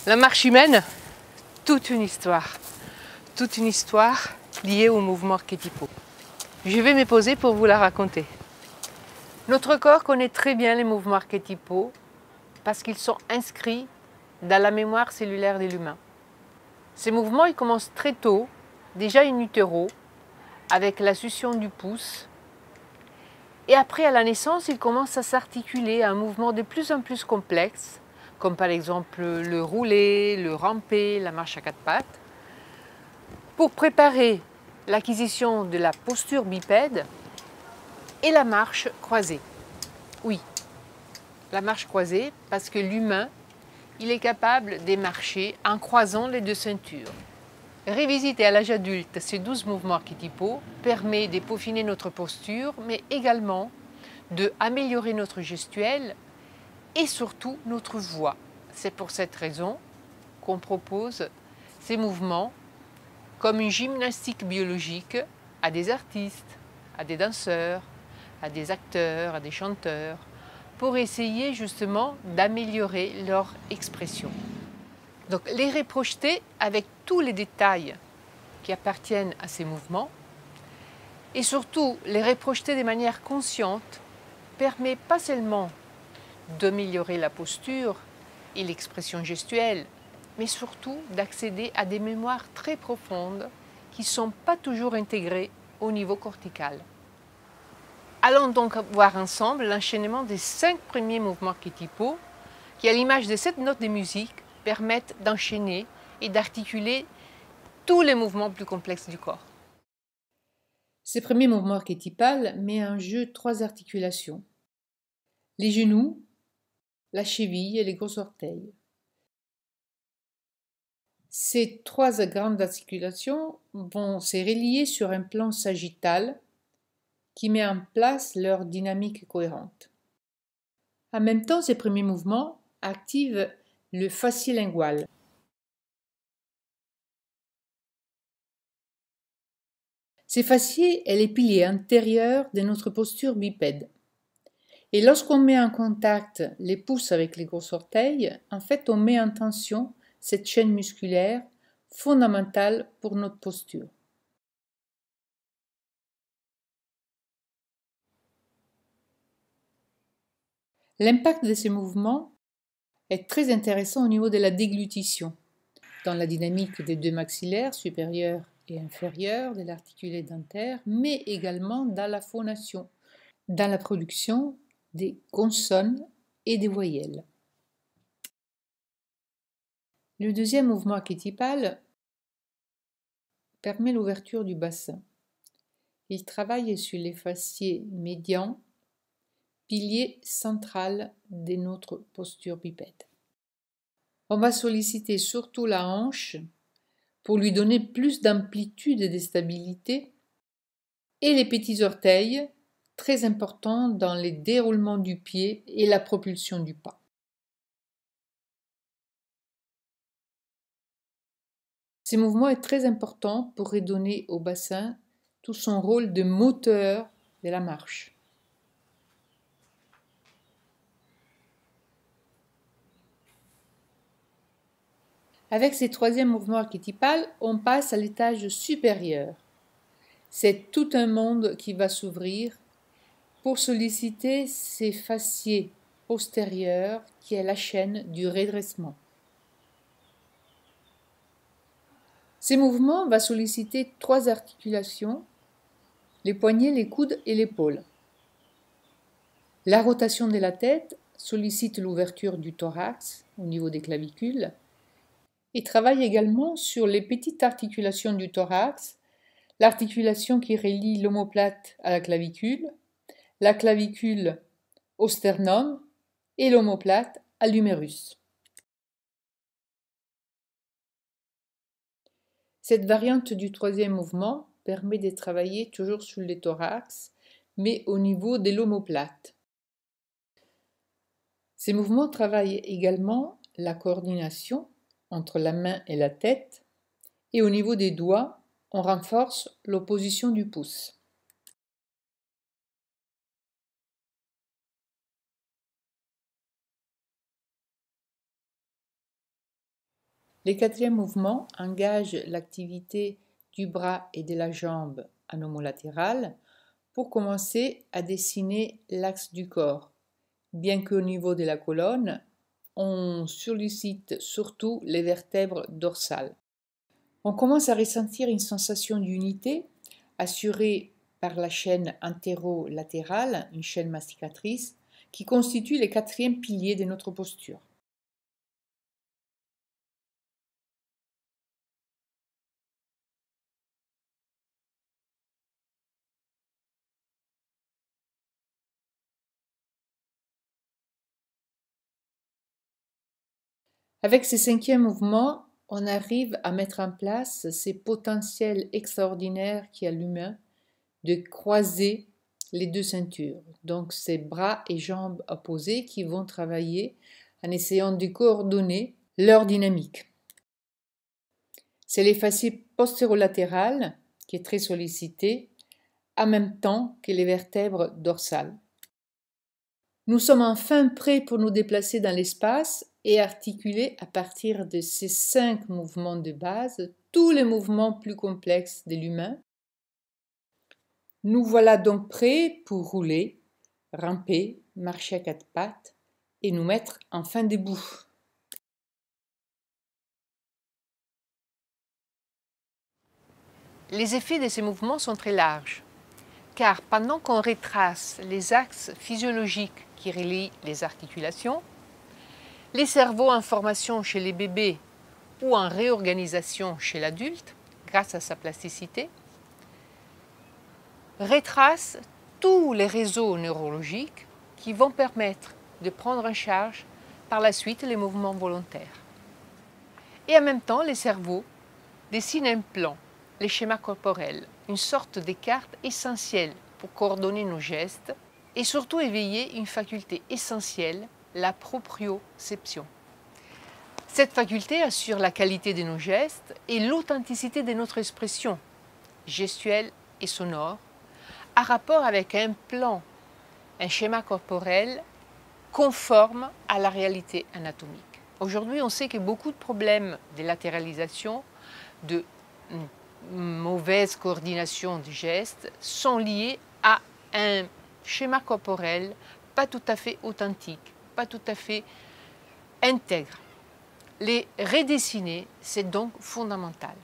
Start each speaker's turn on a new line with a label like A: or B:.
A: La marche humaine, toute une histoire liée aux mouvements archétypaux. Je vais me poser pour vous la raconter. Notre corps connaît très bien les mouvements archétypaux parce qu'ils sont inscrits dans la mémoire cellulaire de l'humain. Ces mouvements ils commencent très tôt, déjà in utero, avec la succion du pouce. Et après, à la naissance, ils commencent à s'articuler à un mouvement de plus en plus complexe, comme par exemple le rouler, le ramper, la marche à quatre pattes, pour préparer l'acquisition de la posture bipède et la marche croisée. Oui, la marche croisée, parce que l'humain, il est capable de marcher en croisant les deux ceintures. Révisiter à l'âge adulte ces 12 mouvements archétypaux permet de peaufiner notre posture, mais également d'améliorer notre gestuelle et surtout notre voix. C'est pour cette raison qu'on propose ces mouvements comme une gymnastique biologique à des artistes, à des danseurs, à des acteurs, à des chanteurs, pour essayer justement d'améliorer leur expression. Donc les reprojeter avec tous les détails qui appartiennent à ces mouvements et surtout les reprojeter de manière consciente permet pas seulement d'améliorer la posture et l'expression gestuelle, mais surtout d'accéder à des mémoires très profondes qui ne sont pas toujours intégrées au niveau cortical. Allons donc voir ensemble l'enchaînement des 5 premiers mouvements archétypaux qui, à l'image de 7 notes de musique, permettent d'enchaîner et d'articuler tous les mouvements plus complexes du corps. Ce premier mouvement archétypal met en jeu 3 articulations. Les genoux, la cheville et les gros orteils. Ces 3 grandes articulations vont se relier sur un plan sagittal qui met en place leur dynamique cohérente. En même temps, ces premiers mouvements activent le fascie lingual. Ce fascier est le pilier antérieur de notre posture bipède. Et lorsqu'on met en contact les pouces avec les gros orteils, en fait, on met en tension cette chaîne musculaire fondamentale pour notre posture. L'impact de ces mouvements est très intéressant au niveau de la déglutition, dans la dynamique des 2 maxillaires supérieurs et inférieurs de l'articulé dentaire, mais également dans la phonation, dans la production des consonnes et des voyelles. Le deuxième mouvement archétypal permet l'ouverture du bassin. Il travaille sur les fasciés médians, pilier central de notre posture bipède. On va solliciter surtout la hanche pour lui donner plus d'amplitude et de stabilité, et les petits orteils, très importants dans les déroulements du pied et la propulsion du pas. Ce mouvement est très important pour redonner au bassin tout son rôle de moteur de la marche. Avec ce 3e mouvement archétypal, on passe à l'étage supérieur. C'est tout un monde qui va s'ouvrir pour solliciter ces fasciés postérieurs qui est la chaîne du redressement. Ces mouvements vont solliciter 3 articulations, les poignets, les coudes et l'épaule. La rotation de la tête sollicite l'ouverture du thorax au niveau des clavicules et travaille également sur les petites articulations du thorax, l'articulation qui relie l'omoplate à la clavicule au sternum et l'omoplate à l'humérus. Cette variante du 3e mouvement permet de travailler toujours sur le thorax, mais au niveau de l'omoplate. Ces mouvements travaillent également la coordination entre la main et la tête, et au niveau des doigts, on renforce l'opposition du pouce. Le quatrième mouvement engage l'activité du bras et de la jambe en homolatéral pour commencer à dessiner l'axe du corps, bien qu'au niveau de la colonne, on sollicite surtout les vertèbres dorsales. On commence à ressentir une sensation d'unité assurée par la chaîne antérolatérale, une chaîne masticatrice, qui constitue le quatrième pilier de notre posture. Avec ce cinquième mouvement, on arrive à mettre en place ces potentiels extraordinaires qui a l'humain de croiser les deux ceintures, donc ces bras et jambes opposés qui vont travailler en essayant de coordonner leur dynamique. C'est les fascies postérolatéral qui est très sollicité en même temps que les vertèbres dorsales. Nous sommes enfin prêts pour nous déplacer dans l'espace et articuler à partir de ces 5 mouvements de base tous les mouvements plus complexes de l'humain. Nous voilà donc prêts pour rouler, ramper, marcher à 4 pattes et nous mettre enfin debout. Les effets de ces mouvements sont très larges, car pendant qu'on retrace les axes physiologiques qui relient les articulations, les cerveaux en formation chez les bébés ou en réorganisation chez l'adulte, grâce à sa plasticité, retracent tous les réseaux neurologiques qui vont permettre de prendre en charge par la suite les mouvements volontaires. Et en même temps, les cerveaux dessinent un plan, les schémas corporels, une sorte de carte essentielle pour coordonner nos gestes et surtout éveiller une faculté essentielle, la proprioception. Cette faculté assure la qualité de nos gestes et l'authenticité de notre expression, gestuelle et sonore, à rapport avec un plan, un schéma corporel conforme à la réalité anatomique. Aujourd'hui, on sait que beaucoup de problèmes de latéralisation, de mauvaise coordination des gestes sont liés à un schéma corporel pas tout à fait authentique, pas tout à fait intègre. Les redessiner, c'est donc fondamental.